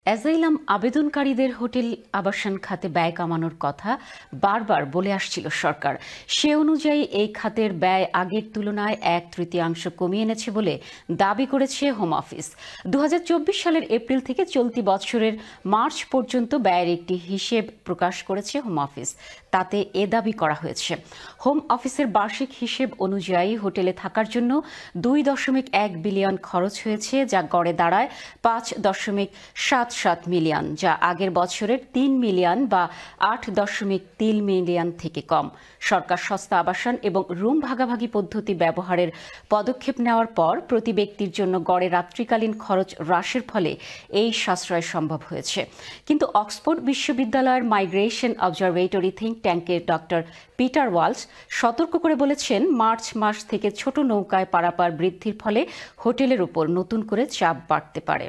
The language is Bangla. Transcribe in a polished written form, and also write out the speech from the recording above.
অ্যাজাইলাম আবেদনকারীদের হোটেল আবাসন খাতে ব্যয় কমানোর কথা বারবার বলে আসছিল সরকার। সে অনুযায়ী এই খাতের ব্যয় আগের তুলনায় 1/3 কমিয়ে এনেছে বলে দাবি করেছে হোম অফিস। 2024 সালের এপ্রিল থেকে চলতি বছরের মার্চ পর্যন্ত ব্যয়ের একটি হিসেব প্রকাশ করেছে হোম অফিস। তাতে এ দাবি করা হয়েছে, হোম অফিসের বার্ষিক হিসেব অনুযায়ী হোটেলে থাকার জন্য 2.1 বিলিয়ন খরচ হয়েছে, যা গড়ে দাঁড়ায় 5.77 মিলিয়ন, যা আগের বছরের 3 মিলিয়ন বা 8.3 মিলিয়ন থেকে কম। সরকার সস্তা আবাসন এবং রুম ভাগাভাগি পদ্ধতি ব্যবহারের পদক্ষেপ নেওয়ার পর প্রতি ব্যক্তির জন্য গড়ে রাত্রিকালীন খরচ হ্রাসের ফলে এই সাশ্রয় সম্ভব হয়েছে। কিন্তু অক্সফোর্ড বিশ্ববিদ্যালয়ের মাইগ্রেশন অবজারভেটরি থিঙ্ক ট্যাঙ্কের ডক্টর পিটার ওয়ালস সতর্ক করে বলেছেন, মার্চ মাস থেকে ছোট নৌকায় পারাপার বৃদ্ধির ফলে হোটেলের উপর নতুন করে চাপ বাড়তে পারে।